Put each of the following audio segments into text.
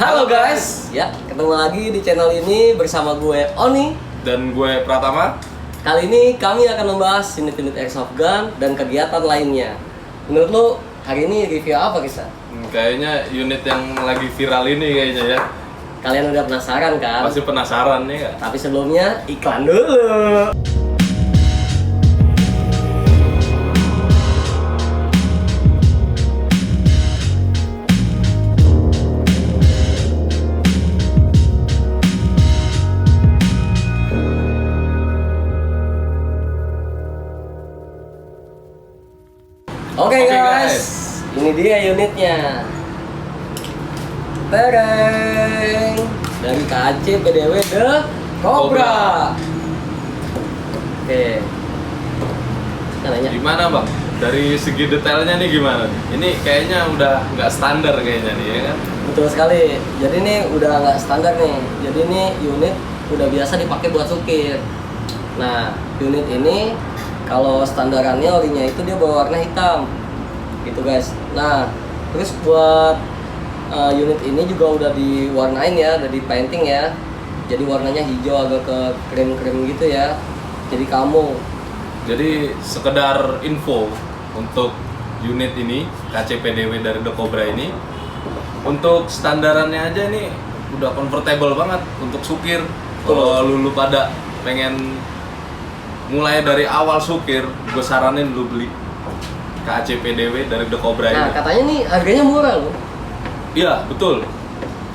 Halo guys, ya ketemu lagi di channel ini bersama gue Oni dan gue Pratama. Kali ini kami akan membahas unit-unit airsoft gun dan kegiatan lainnya. Menurut lo hari ini review apa Kisah? Kayaknya unit yang lagi viral ini kayaknya ya. Kalian udah penasaran kan? Pasti penasaran nih. Tapi sebelumnya iklan dulu. Oke guys, ini dia unitnya. Tereng dari KC PDW The Cobra. Oke. Kita nanya. Gimana bang? Dari segi detailnya nih gimana? Ini kayaknya udah nggak standar kayaknya nih ya kan? Betul sekali. Jadi ini udah nggak standar nih. Jadi ini unit udah biasa dipakai buat supir. Nah, unit ini kalau standarannya orinya itu dia berwarna hitam, gitu guys. Nah, terus buat unit ini juga udah diwarnain ya, udah di painting ya. Jadi warnanya hijau agak ke krem-krem gitu ya. Jadi kamu. Jadi sekedar info untuk unit ini KCPDW dari The Cobra ini, untuk standarannya aja nih udah comfortable banget untuk supir. Kalau lu pada pengen mulai dari awal supir, gue saranin lu beli KCPDW dari The Cobra ini. Nah, katanya nih harganya murah loh. Iya, betul.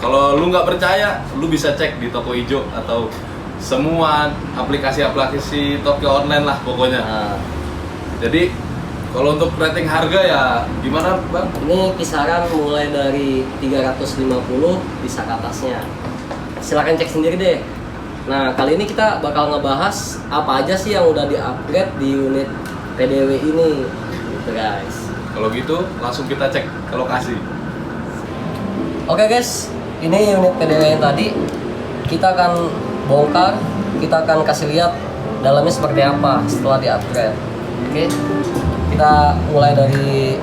Kalau lu nggak percaya, lu bisa cek di toko hijau atau semua aplikasi-aplikasi toko online lah pokoknya. Nah, Jadi, kalau untuk rating harga ya gimana, Bang? ini kisaran mulai dari 350 bisa ke atasnya. Silahkan cek sendiri deh. Nah, kali ini kita bakal ngebahas apa aja sih yang udah di-upgrade di unit PDW ini, gitu guys. Kalau gitu, langsung kita cek ke lokasi. Oke guys, ini unit PDW yang tadi kita akan bongkar, kita akan kasih lihat dalamnya seperti apa setelah di-upgrade. Oke, kita mulai dari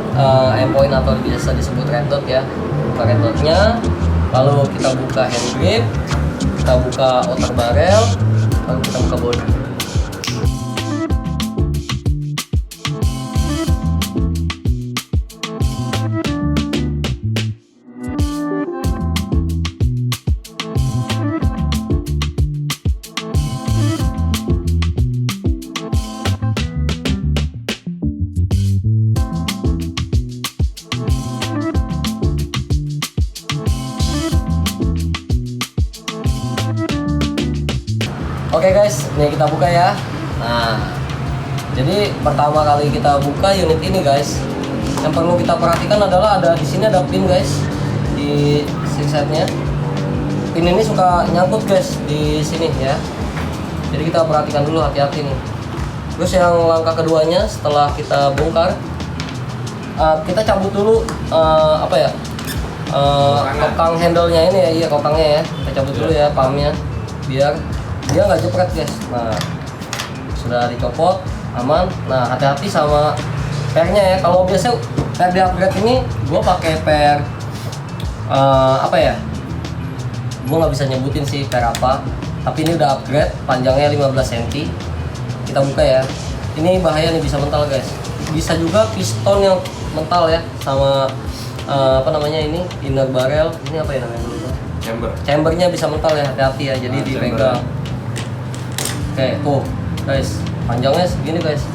endpoint atau biasa disebut red dot ya. Buka red dotnya, lalu kita buka hand grip, kita buka outer barrel, lalu kita buka body. Oke guys, ini kita buka ya. Nah, jadi pertama kali kita buka unit ini guys, yang perlu kita perhatikan adalah ada di sini ada pin guys di sisi setnya. Pin ini suka nyangkut guys di sini ya. Jadi kita perhatikan dulu, hati-hati nih. Terus yang langkah keduanya setelah kita bongkar, kita cabut dulu apa ya? Kokang handle-nya ini ya, iya kokangnya ya. Kita cabut dulu ya pahamnya biar dia nggak jepret guys. Nah, sudah dicopot aman. Nah, hati-hati sama pernya ya. Kalau biasa per di upgrade ini gue pakai per apa ya, gue nggak bisa nyebutin sih per apa, tapi ini udah upgrade, panjangnya 15 cm. Kita buka ya. Ini bahaya nih, bisa mental guys. Bisa juga piston yang mental ya, sama apa namanya ini, inner barrel ini apa ya namanya, chambernya bisa mental ya, hati-hati ya. Jadi dipegang. Oke, tuh guys, panjangnya segini guys.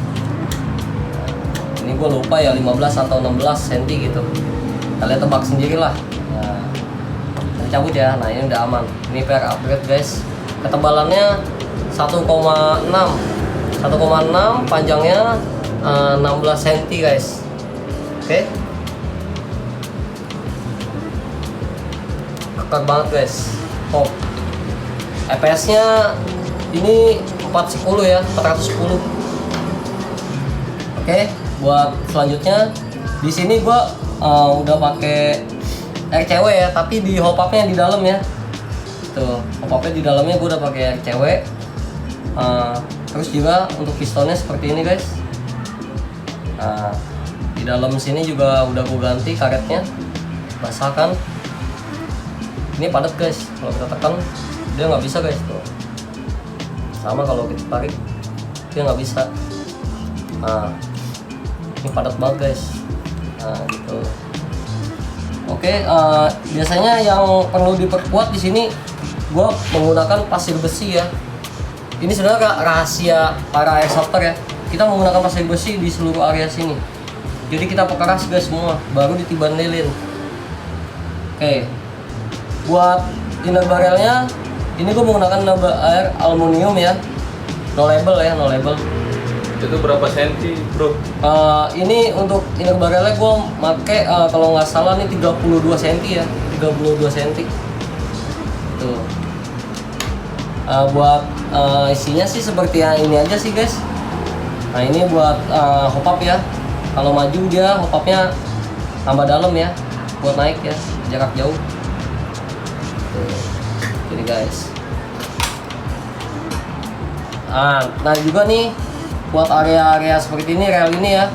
Ini gue lupa ya, 15 atau 16 cm gitu. Kalian tebak sendiri lah. Nah, kita cabut ya. Nah, ini udah aman. Ini per upgrade guys. Ketebalannya 1,6, panjangnya 16 cm guys. Oke. Keker banget guys. Top. EPS-nya ini 410 ya, 410. Oke, buat selanjutnya di sini gua udah pakai RCW ya, tapi di hop up-nya di dalam ya. Tuh, hop up-nya di dalamnya gua udah pakai RCW. Terus juga untuk pistonnya seperti ini guys. Nah, di dalam sini juga udah gue ganti karetnya, basah kan. Ini padat guys, kalau kita tekan dia nggak bisa guys tuh. Sama kalau kita tarik dia nggak bisa. Nah, ini padat banget guys. Nah gitu. Oke, biasanya yang perlu diperkuat di sini, gue menggunakan pasir besi ya. Ini sebenarnya rahasia para airshopper ya. Kita menggunakan pasir besi di seluruh area sini. Jadi kita pekeras guys semua, baru ditiban lilin. Oke, buat inner barrelnya, ini gue menggunakan air aluminium ya, no label ya, no label. Itu berapa senti bro? Ini untuk inner barrelnya gue make kalau nggak salah nih 32 cm ya, 32 cm. Tuh. Buat isinya sih seperti yang ini aja sih guys. Nah ini buat hop up ya. Kalau maju dia hop upnya tambah dalam ya, buat naik ya, jarak jauh. Tuh. Jadi guys. Nah juga nih buat area-area seperti ini, rel ini ya.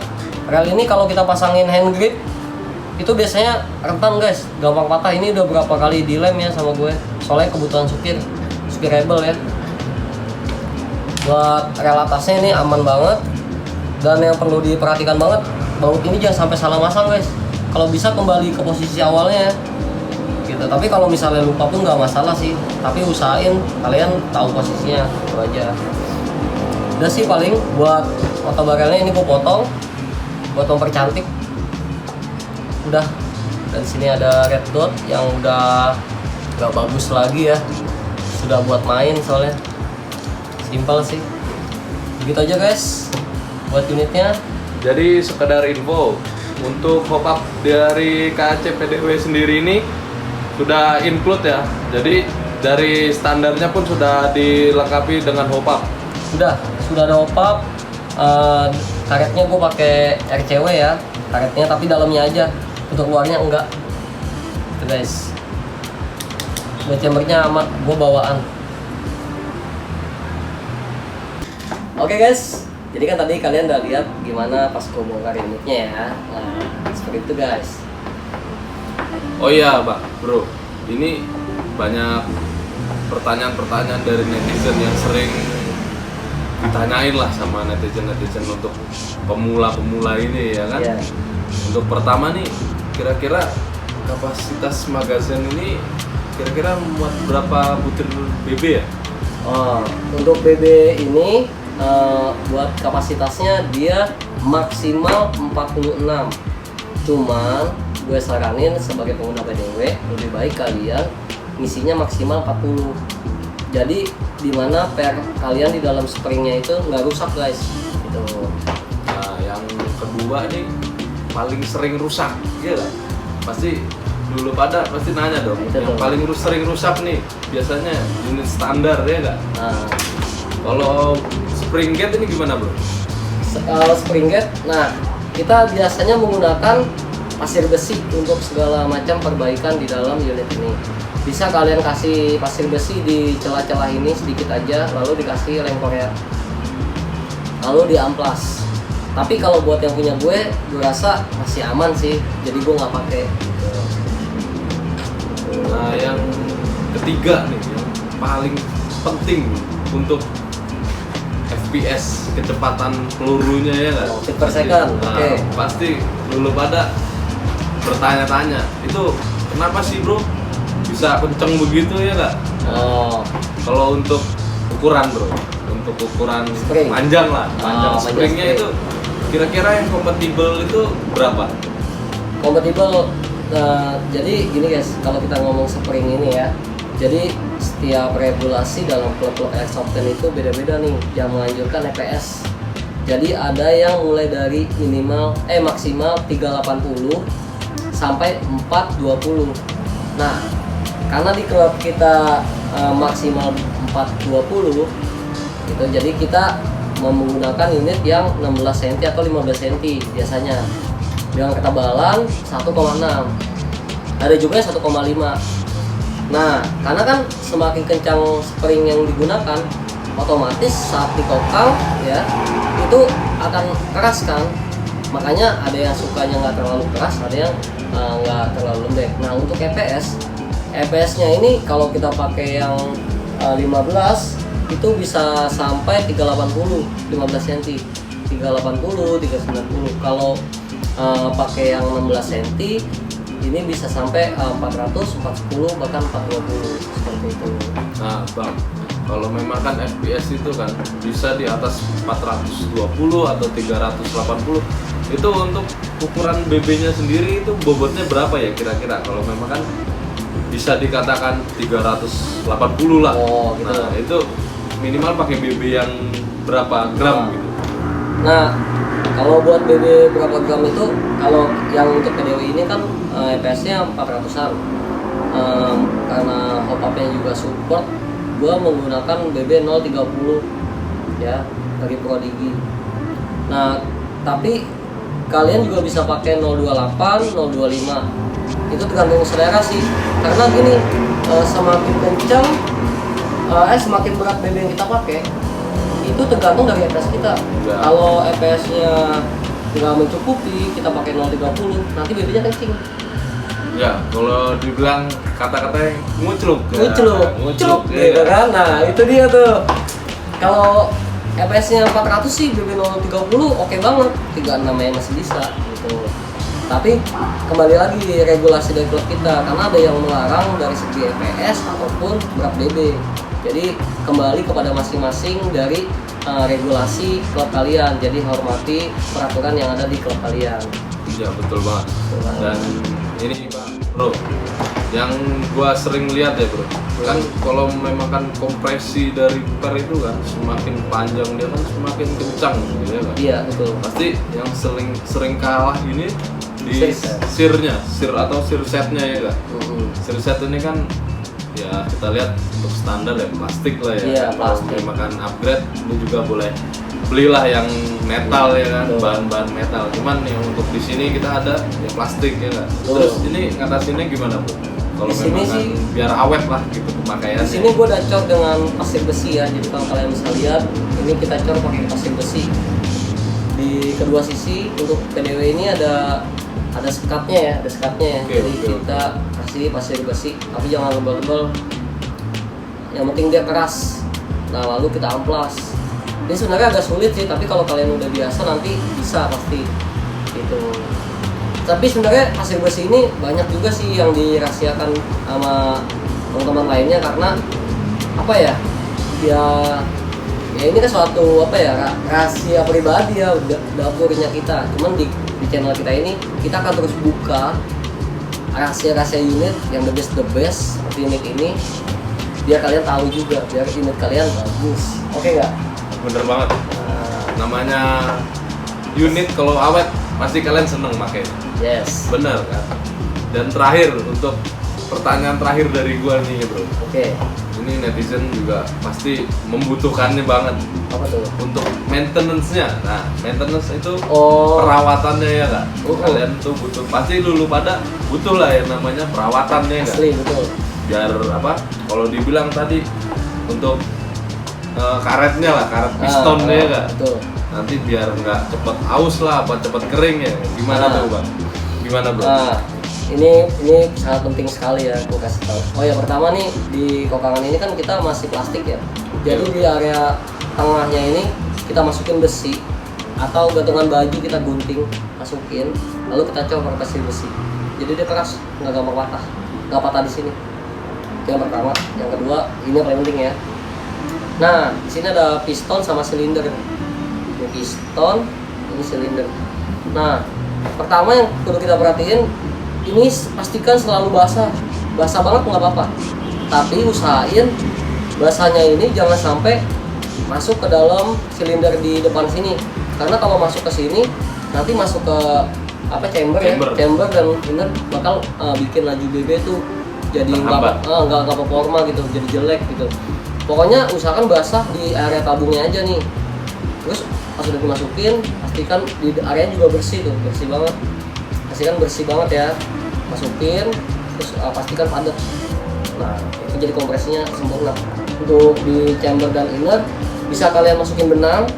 Rel ini kalau kita pasangin hand grip itu biasanya rentan guys, gampang patah. Ini udah berapa kali dilem ya sama gue, soalnya kebutuhan supir rebel ya. Buat rel atasnya ini aman banget, dan yang perlu diperhatikan banget, baut ini jangan sampai salah masang guys. Kalau bisa kembali ke posisi awalnya gitu. Tapi kalau misalnya lupa pun nggak masalah sih, tapi usahain kalian tahu posisinya, itu aja. Udah sih paling buat foto barelnya ini gue potong buat mempercantik. Udah. Dan sini ada red dot yang udah gak bagus lagi ya, sudah buat main soalnya. Simpel sih. Begitu aja guys buat unitnya. Jadi sekedar info, untuk hop up dari KAC PDW sendiri ini sudah include ya. Jadi dari standarnya pun sudah dilengkapi dengan hop up. Sudah ada hop up. Karetnya gue pakai RCW ya, karetnya, tapi dalamnya aja, untuk luarnya enggak. Tuh guys, buat chambernya aman, gue bawaan. Oke guys, jadi kan tadi kalian udah lihat gimana pas gue bongkar unitnya ya. Nah seperti itu guys. Oh iya bro, ini banyak pertanyaan-pertanyaan dari netizen yang sering ditanyain lah sama netizen untuk pemula-pemula ini ya kan. Yeah. Untuk pertama nih, kira-kira kapasitas magazin ini kira-kira muat berapa butir BB ya? Untuk BB ini buat kapasitasnya dia maksimal 46. Cuman gue saranin sebagai pengguna PDW lebih baik kalian ngisinya maksimal 40. Jadi dimana per kalian di dalam springnya itu nggak rusak guys gitu. Nah yang kedua nih paling sering rusak ya kan? Pasti dulu pada pasti nanya dong, itu yang tuh. paling sering rusak nih biasanya unit standar ya nggak? Kalau spring gate ini gimana bro? Spring gate, nah kita biasanya menggunakan pasir besi untuk segala macam perbaikan di dalam unit ini. Bisa kalian kasih pasir besi di celah-celah ini sedikit aja, lalu dikasih lem Korea, lalu diamplas. Tapi kalau buat yang punya gue rasa masih aman sih, jadi gue nggak pakai. Nah yang ketiga nih yang paling penting untuk FPS, kecepatan pelurunya ya nggak? Feet per second, Nah, oke. pasti dulu pada bertanya-tanya itu kenapa sih bro bisa kenceng begitu ya nggak? Kalau untuk ukuran bro, untuk ukuran Spring. panjang lah, panjang Panjang springnya spring. itu kira-kira yang kompatibel itu berapa? Kompatibel, jadi gini guys, kalau kita ngomong spring ini ya, jadi setiap regulasi dalam klub-klub airsoft itu beda-beda nih yang menganjurkan EPS. Jadi ada yang mulai dari maksimal 380 sampai 420. Nah, karena di klub kita maksimal 420 gitu, jadi kita menggunakan unit yang 16 cm atau 15 cm biasanya dengan ketebalan 1,6. Ada juga yang 1,5. Nah, karena kan semakin kencang spring yang digunakan, otomatis saat dikokang ya itu akan keras kan. Makanya ada yang sukanya nggak terlalu keras, ada yang nggak terlalu lembek. Nah, untuk EPS EPS-nya ini kalau kita pakai yang 15 itu bisa sampai 380, 15 cm, 380, 390. Kalau pakai yang 16 cm ini bisa sampai 400, 410, bahkan 420 seperti itu. Nah bang, kalau memang kan FPS itu kan bisa di atas 420 atau 380, itu untuk ukuran BB-nya sendiri itu bobotnya berapa ya kira-kira? Kalau memang kan bisa dikatakan 380 lah. Oh, gitu. Nah itu minimal pakai BB yang berapa gram gitu? Nah, kalau buat BB berapa gram itu, kalau yang untuk PDW ini kan EPS-nya 400-an. Karena hop up-nya juga support, gua menggunakan BB 030 ya dari Prodigi. Nah, tapi kalian juga bisa pakai 028, 025. Itu tergantung selera sih. Karena gini, semakin kencang semakin berat BB yang kita pakai, itu tergantung dari EPS kita. Ya. Kalau EPS-nya nggak mencukupi, kita pakai 030, nanti BB-nya kencing. Ya, kalau dibilang kata-kata yang ngucluk, Ngucluk, ya. gitu kan. Nah, itu dia tuh. Kalau EPS-nya 400 sih, BB 030 oke banget, 36 masih bisa gitu. Tapi kembali lagi regulasi dari klub kita, karena ada yang melarang dari segi EPS ataupun berat BB. Jadi kembali kepada masing-masing dari regulasi klub kalian. Jadi hormati peraturan yang ada di klub kalian. Iya betul banget. Dan ini bro, yang gua sering lihat ya bro, kan kalau memang kan kompresi dari per itu kan semakin panjang dia kan semakin kencang gitu ya kan. Iya betul. Pasti yang sering kalah ini di sir atau sir setnya ya kan. Sir set ini kan ya kita lihat untuk standar ya plastik lah ya. Iya, plastik. Kalau makan upgrade lu juga boleh belilah yang metal ya kan, bahan-bahan metal. Cuman yang untuk di sini kita ada yang plastik ya kan. Terus ini ngatasinnya gimana bro? Kalau memang kan sih, biar awet lah gitu pemakaiannya. Di sini gue udah cor dengan pasir besi ya. Jadi kalau kalian bisa lihat, ini kita cor pakai pasir besi. Di kedua sisi untuk PDW ini ada sekatnya ya, Jadi kita kasih pasir besi, tapi jangan lebal-lebal. Yang penting dia keras. Nah lalu kita amplas. Ini sebenarnya agak sulit sih, tapi kalau kalian udah biasa nanti bisa pasti gitu. Tapi sebenarnya pasir besi ini banyak juga sih yang dirahasiakan sama teman-teman lainnya, karena apa ya? Ya ini kan suatu rahasia pribadi ya, dapurnya kita. Cuman di channel kita ini kita akan terus buka rahasia-rahasia unit yang the best seperti unit ini, biar kalian tahu juga, biar unit kalian bagus. Oke nggak? Bener banget. Namanya unit kalau awet pasti kalian seneng pakai. Yes. Bener kan. Dan terakhir untuk pertanyaan terakhir dari gua nih bro. Oke. Ini netizen juga pasti membutuhkannya banget. Apa tuh? Untuk maintenance-nya. Nah, maintenance itu Oh. perawatannya ya kak. Kalian tuh butuh, pasti dulu pada butuh lah yang namanya perawatannya kak. Asli betul. Biar apa? Kalau dibilang tadi untuk karetnya lah, karet pistonnya ya kak. Betul. Nanti biar nggak cepet aus lah, apa cepet kering ya. Gimana tuh bang? Gimana bro? Ini sangat penting sekali ya, aku kasih tahu. Oh ya, pertama nih di kokangan ini kan kita masih plastik ya. Jadi di area tengahnya ini kita masukin besi atau gantungan baju kita gunting, masukin, lalu kita coba pakai besi. Jadi dia keras, nggak gampang patah, nggak patah di sini. Itu yang pertama. Yang kedua, ini yang paling penting ya. Nah, di sini ada piston sama silinder. Ini piston, ini silinder. Nah, pertama yang perlu kita perhatiin, ini pastikan selalu basah banget nggak apa-apa, tapi usahain basahnya ini jangan sampai masuk ke dalam silinder di depan sini, karena kalau masuk ke sini nanti masuk ke chamber dan inner bakal bikin laju BB tuh jadi nggak performa gitu, jadi jelek gitu. Pokoknya usahakan basah di area tabungnya aja nih. Terus pas udah dimasukin, pastikan di area juga bersih tuh, bersih banget ya. Masukin, terus pastikan padat. Nah, itu jadi kompresinya sempurna. Untuk di chamber dan inner bisa kalian masukin benang,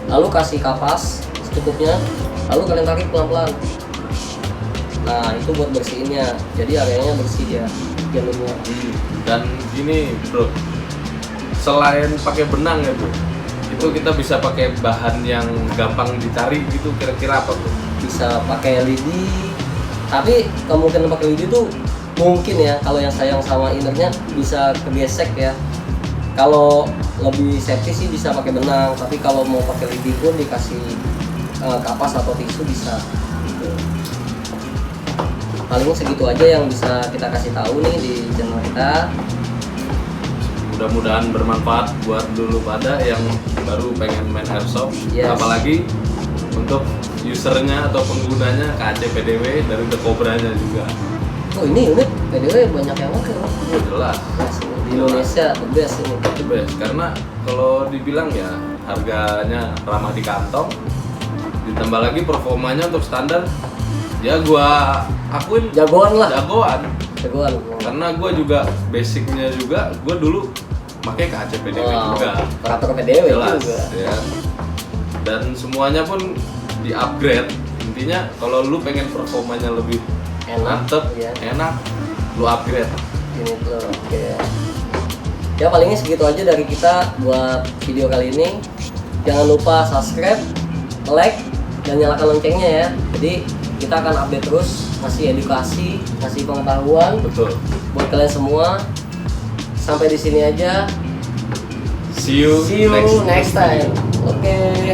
lalu kasih kapas secukupnya, lalu kalian tarik pelan-pelan. Nah itu buat bersihinnya, jadi areanya bersih ya jalurnya. Dan ini bro, selain pakai benang ya bro, itu kita bisa pakai bahan yang gampang dicari gitu, kira-kira apa bro? Bisa pakai lidi, tapi kemungkinan pakai lidi tuh mungkin ya kalau yang sayang sama innernya bisa kegesek ya. Kalau lebih safety sih bisa pakai benang, tapi kalau mau pakai lidi pun dikasih kapas atau tisu bisa gitu. Paling segitu aja yang bisa kita kasih tahu nih di channel kita. Mudah-mudahan bermanfaat buat dulu pada yang baru pengen main airsoft, Yes. apalagi untuk usernya atau penggunanya KCPDW dari The Cobra-nya juga. Oh ini unit PDW banyak yang pakai loh. Jelas, Di Indonesia the best ini. the best. Karena kalau dibilang ya harganya ramah di kantong, ditambah lagi performanya untuk standar, ya gua akuin Jagoan lah. jagoan. Jagoan. Karena gua juga basicnya juga, gua dulu pakai KCPDW juga. Operator PDW Jelas, juga. ya. Dan semuanya pun di upgrade. Intinya kalau lu pengen performanya lebih Enak, mantep, iya. enak, lu upgrade. Ini tuh, oke. Ya palingnya segitu aja dari kita buat video kali ini. Jangan lupa subscribe, like, dan nyalakan loncengnya ya. Jadi kita akan update terus, ngasih edukasi, ngasih pengetahuan Betul. buat kalian semua. Sampai di sini aja. See you, See you next time. Oke.